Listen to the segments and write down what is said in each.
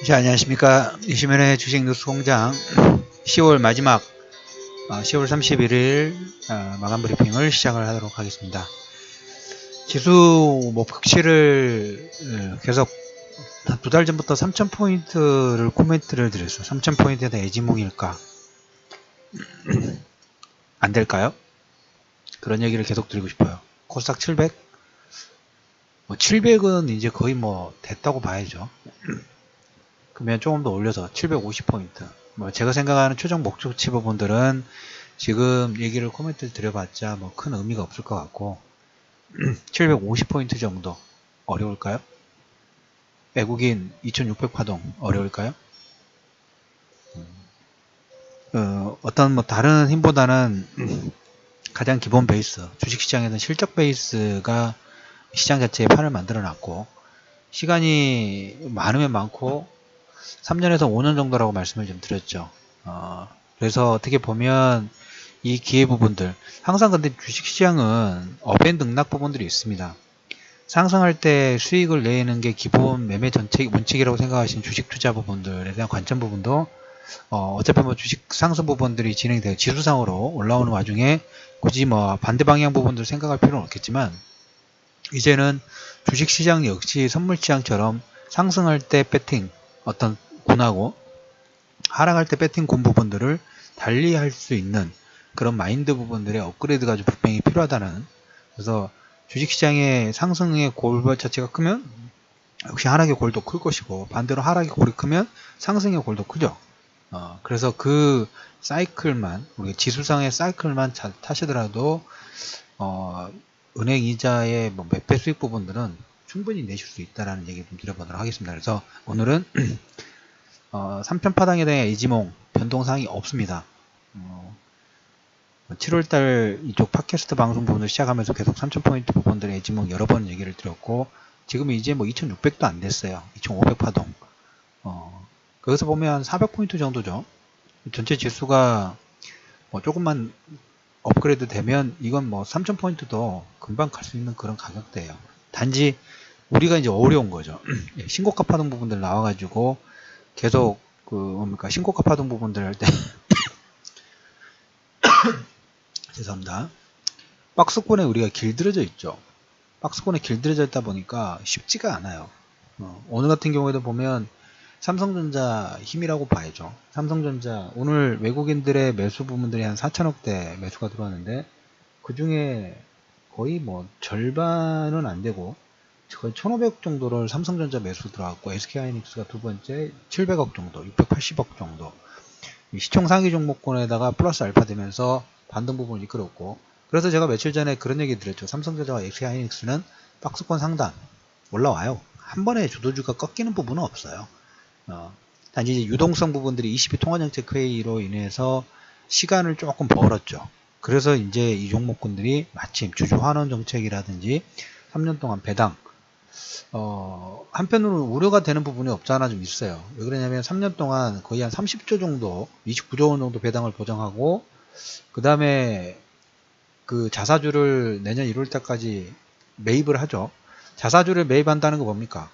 자, 안녕하십니까. 이시면의 주식 뉴스 공장 10월 마지막 10월 31일 마감 브리핑을 시작을 하도록 하겠습니다. 지수 목표치를 계속 두 달 전부터 3000포인트를 코멘트를 드렸어요. 3000포인트에 대한 애지몽일까? 안 될까요? 그런 얘기를 계속 드리고 싶어요. 코스닥 700? 700은 이제 거의 됐다고 봐야죠. 그러면 조금 더 올려서 750포인트. 제가 생각하는 최종 목표치 부분들은 지금 얘기를 코멘트 드려봤자 큰 의미가 없을 것 같고 750포인트 정도 어려울까요? 외국인 2600 파동 어려울까요? 어떤 다른 힘보다는 가장 기본 베이스, 주식시장에서는 실적 베이스가 시장 자체의 판을 만들어 놨고 시간이 많으면 많고 3년에서 5년 정도라고 말씀을 좀 드렸죠. 그래서 어떻게 보면 이 기회 부분들, 항상 근데 주식시장은 업앤 등락 부분들이 있습니다. 상승할 때 수익을 내는 게 기본 매매 전체 원칙이라고 생각하시는 주식 투자 부분들에 대한 관점 부분도 어차피 주식 상승 부분들이 진행돼요. 지수상으로 올라오는 와중에 굳이 반대 방향 부분들 생각할 필요는 없겠지만 이제는 주식시장 역시 선물시장처럼 상승할 때 배팅 어떤 군하고 하락할 때 배팅 군 부분들을 달리할 수 있는 그런 마인드 부분들의 업그레이드가 좀 분명히 필요하다는. 그래서 주식시장의 상승의 골 자체가 크면 역시 하락의 골도 클 것이고 반대로 하락의 골이 크면 상승의 골도 크죠. 그래서 그 사이클만 우리 지수상의 사이클만 잘 타시더라도 은행 이자의 몇 배 수익 부분들은 충분히 내실 수 있다라는 얘기 좀 드려보도록 하겠습니다. 그래서 오늘은 3편 파당에 대한 애지몽 변동사항이 없습니다. 7월달 이쪽 팟캐스트 방송 부분을 시작하면서 계속 3000포인트 부분들의 애지몽 여러 번 얘기를 드렸고 지금 이제 2600도 안 됐어요. 2500 파동. 거기서 보면 400포인트 정도죠. 전체 지수가 조금만 업그레이드 되면 이건 3000포인트도 금방 갈 수 있는 그런 가격대예요. 단지 우리가 이제 어려운 거죠. 신고가 파동 부분들 나와가지고 계속 신고가 파동 부분들 할 때 죄송합니다. 박스권에 우리가 길들여져 있죠. 박스권에 길들여져 있다 보니까 쉽지가 않아요. 오늘 같은 경우에도 보면 삼성전자 힘이라고 봐야죠. 삼성전자 오늘 외국인들의 매수 부분들이 한 4천억대 매수가 들어왔는데 그 중에 거의 절반은 안 되고 거의 1500억 정도를 삼성전자 매수 들어왔고 SK하이닉스가 두 번째 700억 정도 680억 정도 시총 상위 종목권에다가 플러스 알파 되면서 반등 부분을 이끌었고 그래서 제가 며칠 전에 그런 얘기 드렸죠. 삼성전자와 SK하이닉스는 박스권 상단 올라와요. 한 번에 주도주가 꺾이는 부분은 없어요. 단지 이제 유동성 부분들이 22 통화정책 회의로 인해서 시간을 조금 벌었죠. 그래서 이제 이 종목군들이 마침 주주 환원 정책이라든지 3년 동안 배당 한편으로 우려가 되는 부분이 없잖아 좀 있어요. 왜 그러냐면 3년 동안 거의 한 30조 정도 29조 원 정도 배당을 보장하고 그 다음에 그 자사주를 내년 1월 달까지 매입을 하죠. 자사주를 매입한다는 거 뭡니까?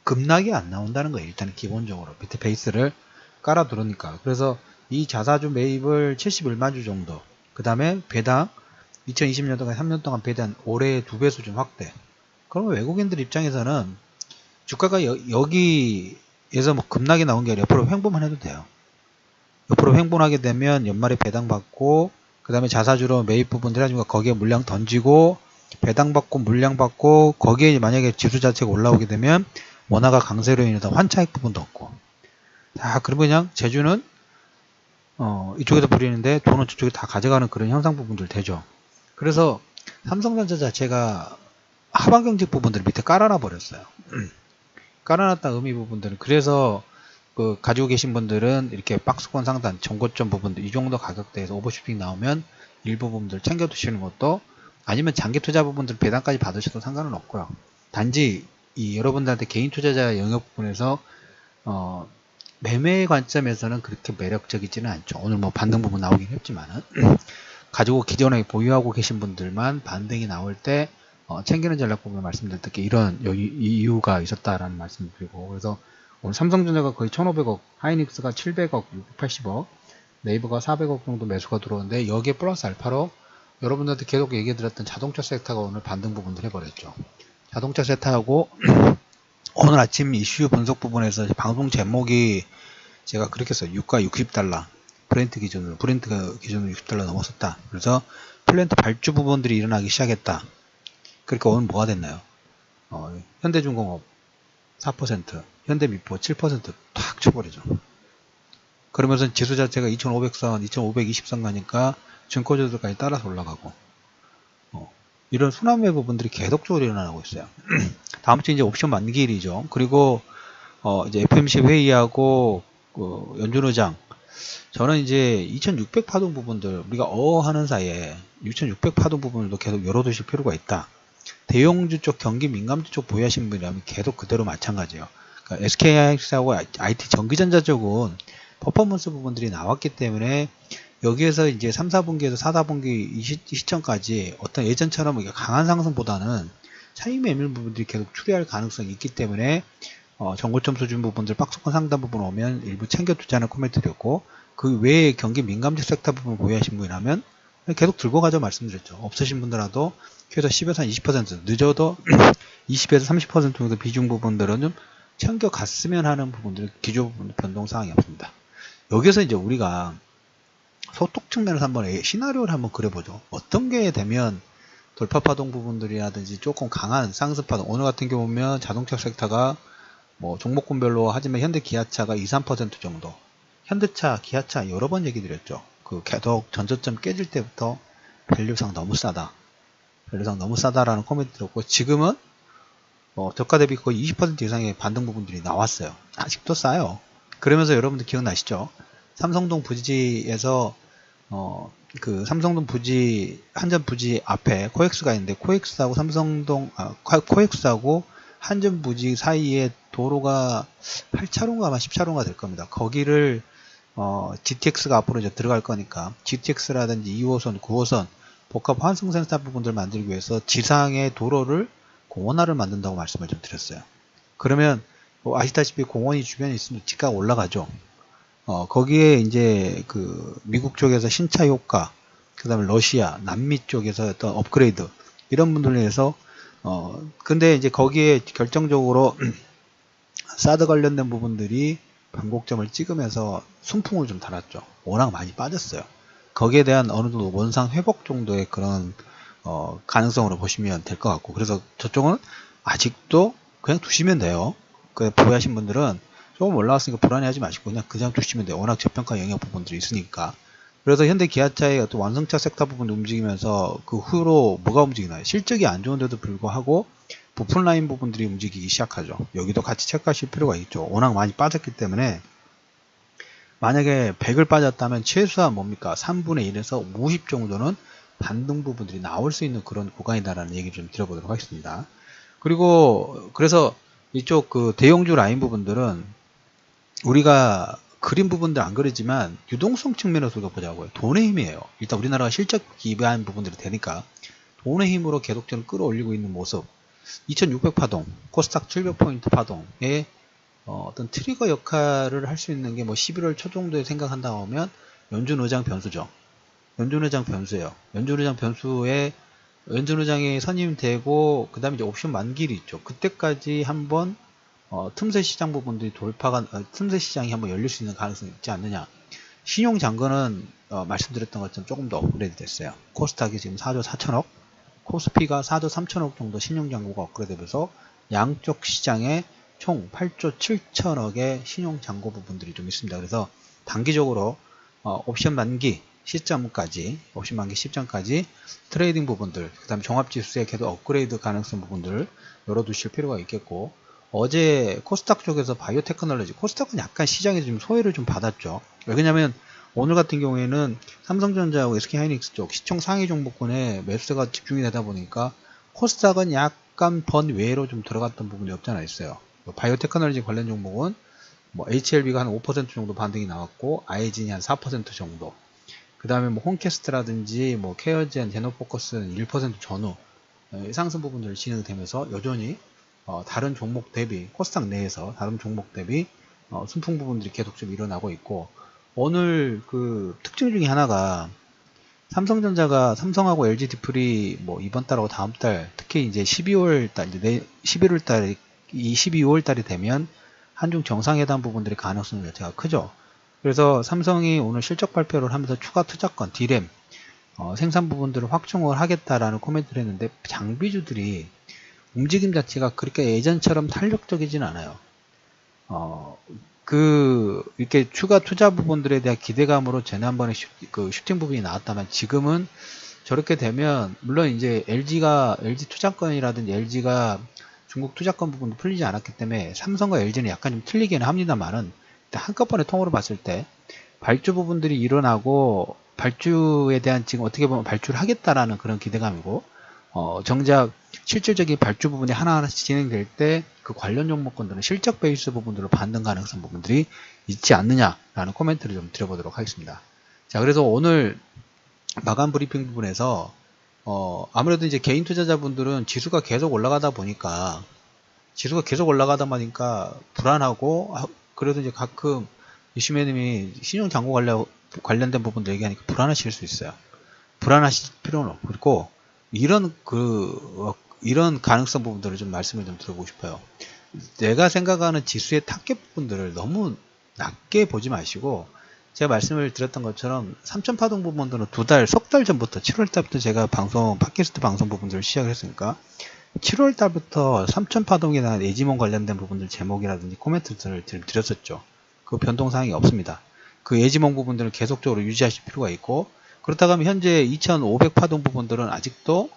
급락이 안 나온다는 거예요. 일단 기본적으로 밑에 베이스를 깔아 두르니까. 그래서 이 자사주 매입을 71만 주 정도 그 다음에 배당 2020년도까지 3년 동안 배당 올해 2배 수준 확대. 그러면 외국인들 입장에서는 주가가 여기에서 급락이 나온 게 아니라 옆으로 횡보만 해도 돼요. 옆으로 횡보하게 되면 연말에 배당 받고 그 다음에 자사주로 매입 부분들 해가지고 거기에 물량 던지고 배당 받고 물량 받고 거기에 만약에 지수 자체가 올라오게 되면 원화가 강세로 인해서 환차익 부분도 없고 그러면 그냥 제주는 이쪽에서 부리는데 돈은 저쪽에 다 가져가는 그런 현상 부분들 되죠. 그래서 삼성전자 자체가 하반경직 부분들을 밑에 깔아놔 버렸어요. 깔아놨다 의미 부분들은 그래서 가지고 계신 분들은 이렇게 박스권 상단 정고점 부분들 이 정도 가격대에서 오버슈팅 나오면 일부 부분들 챙겨 두시는 것도 아니면 장기 투자 부분들 배당까지 받으셔도 상관은 없고요. 단지 여러분들한테 개인 투자자 영역 부분에서 매매 관점에서는 그렇게 매력적이지는 않죠. 오늘 반등 부분 나오긴 했지만은 가지고 기존에 보유하고 계신 분들만 반등이 나올 때 챙기는 전략 부분 말씀드릴 때 이런 이유가 있었다라는 말씀을 드리고 그래서 오늘 삼성전자가 거의 1500억, 하이닉스가 700억, 680억, 네이버가 400억 정도 매수가 들어오는데 여기에 플러스 알파로 여러분들한테 계속 얘기 드렸던 자동차 섹터가 오늘 반등 부분들 해버렸죠. 자동차 섹터하고 오늘 아침 이슈 분석 부분에서 방송 제목이 제가 그렇게 했어요. 유가 60달러. 브렌트 기준으로 60달러 넘었었다. 그래서 플랜트 발주 부분들이 일어나기 시작했다. 그러니까 오늘 뭐가 됐나요? 현대중공업 4%, 현대미포 7%탁 쳐버리죠. 그러면서 지수 자체가 2500선, 2520선 가니까 증권주들까지 따라서 올라가고 이런 순환매 부분들이 계속적으로 일어나고 있어요. 다음 주 이제 옵션 만기일이죠. 그리고 이제 FMC 회의하고 연준 의장 저는 이제 2600 파동 부분들 우리가 하는 사이에 2600 파동 부분들도 계속 열어두실 필요가 있다. 대형주 쪽 경기 민감주 쪽 보유하시는 분이라면 계속 그대로 마찬가지예요. 그러니까 SK하이닉스하고 IT 전기전자 쪽은 퍼포먼스 부분들이 나왔기 때문에 여기에서 이제 3, 4분기에서 4, 4분기 이 시점까지 어떤 예전처럼 강한 상승보다는 차익 매물 부분들이 계속 추리할 가능성이 있기 때문에 정고점 수준 부분들 박스권 상단 부분 오면 일부 챙겨 두자는 코멘트 드렸고 그 외에 경기 민감주 섹터 부분 보유하신 분이라면 계속 들고 가자 말씀드렸죠. 없으신 분들라도 최소 10에서 20% 늦어도 20에서 30% 정도 비중 부분들은 좀 챙겨 갔으면 하는 부분들 기조 부분 변동 사항이 없습니다. 여기서 이제 우리가 소폭 측면에서 한번 시나리오를 한번 그려보죠. 어떤 게 되면 돌파파동 부분들이라든지 조금 강한 상승파동 오늘 같은 경우 보면 자동차 섹터가 뭐 종목군별로 하지만 현대 기아차가 2, 3% 정도 현대차, 기아차 여러 번 얘기 드렸죠. 그 계속 전저점 깨질 때부터 밸류상 너무 싸다. 밸류상 너무 싸다라는 코멘트 들었고 지금은 저가 대비 거의 20% 이상의 반등 부분들이 나왔어요. 아직도 싸요. 그러면서 여러분들 기억나시죠? 삼성동 부지에서 그 삼성동 부지 한전 부지 앞에 코엑스가 있는데 코엑스하고 코엑스하고 한전 부지 사이에 도로가 8차로인가 아마 10차로인가 될 겁니다. 거기를 GTX가 앞으로 이제 들어갈 거니까 GTX라든지 2호선, 9호선 복합 환승센터 부분들 만들기 위해서 지상의 도로를 공원화를 만든다고 말씀을 좀 드렸어요. 그러면 아시다시피 공원이 주변에 있으면 집가가 올라가죠. 거기에 이제 그 미국 쪽에서 신차 효과, 그 다음에 러시아, 남미 쪽에서 어떤 업그레이드 이런 분들에 의해서 근데 이제 거기에 결정적으로 사드 관련된 부분들이 반곡점을 찍으면서 순풍을 좀 달았죠. 워낙 많이 빠졌어요. 거기에 대한 어느 정도 원상 회복 정도의 그런 가능성으로 보시면 될 것 같고 그래서 저쪽은 아직도 그냥 두시면 돼요. 보유하신 분들은 조금 올라왔으니까 불안해하지 마시고 그냥 두시면 돼요. 워낙 저평가 영역 부분들이 있으니까. 그래서 현대 기아차의 어떤 완성차 섹터 부분이 움직이면서 그 후로 뭐가 움직이나요? 실적이 안 좋은데도 불구하고 부품 라인 부분들이 움직이기 시작하죠. 여기도 같이 체크하실 필요가 있죠. 워낙 많이 빠졌기 때문에 만약에 100을 빠졌다면 최소한 뭡니까? 3분의 1에서 50 정도는 반등 부분들이 나올 수 있는 그런 구간이다라는 얘기를 좀 드려보도록 하겠습니다. 그리고 그래서 이쪽 그 대형주 라인 부분들은 우리가 그림 부분들 안 그리지만 유동성 측면에서 우리가 보자고요. 돈의 힘이에요. 일단 우리나라가 실적 기반한 부분들이 되니까 돈의 힘으로 계속적으로 끌어올리고 있는 모습 2600 파동, 코스닥 700포인트 파동에 어떤 트리거 역할을 할 수 있는 게 뭐 11월 초 정도에 생각한다 하면 연준 의장 변수죠. 연준 의장 변수예요. 연준 의장 변수에 연준 의장이 선임되고 그 다음에 이제 옵션 만기일이 있죠. 그때까지 한번 틈새 시장 부분들이 틈새 시장이 한번 열릴 수 있는 가능성이 있지 않느냐. 신용 잔고는 말씀드렸던 것처럼 조금 더 업그레이드 됐어요. 코스닥이 지금 4조 4천억, 코스피가 4조 3천억 정도 신용 잔고가 업그레이드 되면서 양쪽 시장에 총 8조 7천억의 신용 잔고 부분들이 좀 있습니다. 그래서 단기적으로 옵션 만기 시점까지 트레이딩 부분들, 그 다음에 종합지수의 계속 업그레이드 가능성 부분들 열어두실 필요가 있겠고 어제 코스닥 쪽에서 바이오테크놀로지, 코스닥은 약간 시장에서 좀 소외를 좀 받았죠. 왜냐면 오늘 같은 경우에는 삼성전자하고 SK하이닉스 쪽 시총 상위 종목군에 매수가 집중이 되다 보니까 코스닥은 약간 번외로 좀 들어갔던 부분이 없지 않아 있어요. 바이오테크놀로지 관련 종목은 뭐 HLB가 한 5% 정도 반등이 나왔고 아이진이 한 4% 정도. 그 다음에 뭐 홈캐스트라든지 뭐 케어젠, 제노포커스는 1% 전후 상승 부분들 진행되면서 여전히 다른 종목 대비 코스닥 내에서 다른 종목 대비 순풍 부분들이 계속 좀 일어나고 있고, 오늘 그 특징 중에 하나가 삼성전자가 삼성하고 LG 디플이 뭐 이번 달하고 다음 달, 특히 이제 12월 달, 이제 11월 달, 이 12월 달이 되면 한중 정상회담 부분들의 가능성이 자체가 크죠. 그래서 삼성이 오늘 실적 발표를 하면서 추가 투자권, D램, 생산 부분들을 확충을 하겠다라는 코멘트를 했는데, 장비주들이 움직임 자체가 그렇게 예전처럼 탄력적이진 않아요. 이렇게 추가 투자 부분들에 대한 기대감으로 지난번에 슈팅 부분이 나왔다면, 지금은 저렇게 되면, 물론 이제 LG 투자권이라든지 LG가 중국 투자권 부분도 풀리지 않았기 때문에 삼성과 LG는 약간 좀 틀리기는 합니다만은, 일단 한꺼번에 통으로 봤을 때 발주 부분들이 일어나고, 발주에 대한 지금 어떻게 보면 발주를 하겠다라는 그런 기대감이고, 정작 실질적인 발주 부분이 하나하나씩 진행될 때 그 관련 종목군들은 실적 베이스 부분들로 반등 가능성 부분들이 있지 않느냐라는 코멘트를 좀 드려보도록 하겠습니다. 자, 그래서 오늘 마감 브리핑 부분에서 아무래도 이제 개인 투자자분들은 지수가 계속 올라가다 보니까 불안하고, 그래도 이제 가끔 이슈매님이 신용장고 관련된 부분들 얘기하니까 불안하실 수 있어요. 불안하실 필요는 없고, 이런 가능성 부분들을 좀 말씀을 좀 드려보고 싶어요. 내가 생각하는 지수의 타겟 부분들을 너무 낮게 보지 마시고, 제가 말씀을 드렸던 것처럼 3000파동 부분들은 석 달 전부터 7월 달부터 제가 팟캐스트 방송 부분들을 시작을 했으니까 7월 달부터 3000파동이나 예지몽 관련된 부분들 제목이라든지 코멘트들을 드렸었죠. 그 변동사항이 없습니다. 그 예지몽 부분들을 계속적으로 유지하실 필요가 있고, 그렇다고 하면 현재 2500파동 부분들은 아직도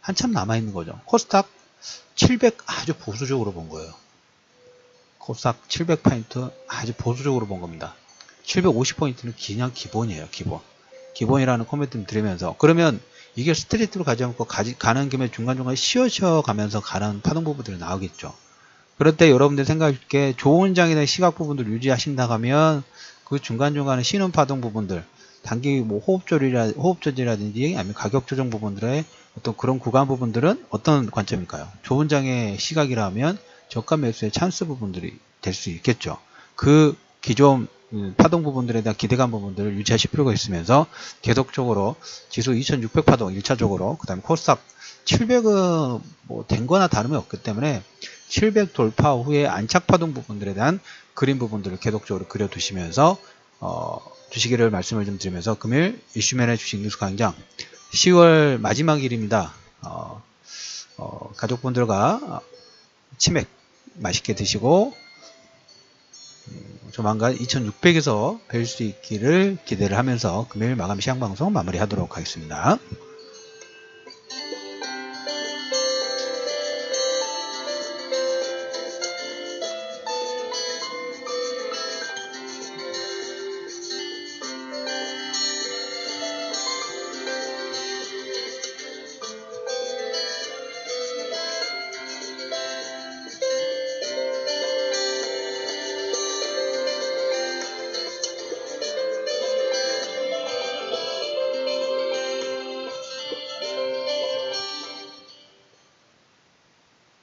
한참 남아있는 거죠. 코스닥 700 아주 보수적으로 본 거예요. 코스닥 700포인트 아주 보수적으로 본 겁니다. 750포인트는 그냥 기본이에요. 기본이라는 코멘트를 드리면서, 그러면 이게 스트레이트로 가지 않고 가는 김에 중간중간 쉬어 가면서 가는 파동 부분들이 나오겠죠. 그럴 때 여러분들 생각하실게 좋은 장이나 시각 부분들을 유지하신다 하면 그 중간중간에 쉬는 파동 부분들, 단기 뭐 호흡 조절이라든지 아니면 가격 조정 부분들의 어떤 그런 구간 부분들은 어떤 관점일까요? 좋은 장의 시각이라면 저가 매수의 찬스 부분들이 될 수 있겠죠. 그 기존 파동 부분들에 대한 기대감 부분들을 유지하실 필요가 있으면서, 계속적으로 지수 2600 파동 1차적으로, 그 다음에 코스닥 700은 뭐 된 거나 다름이 없기 때문에 700 돌파 후에 안착 파동 부분들에 대한 그림 부분들을 계속적으로 그려두시면서 주시기를 말씀을 좀 드리면서, 금요일 이슈맨의 주식 뉴스 강좌 10월 마지막 일입니다. 가족분들과 치맥 맛있게 드시고 조만간 2600에서 뵐 수 있기를 기대를 하면서 금요일 마감 시향방송 마무리하도록 하겠습니다.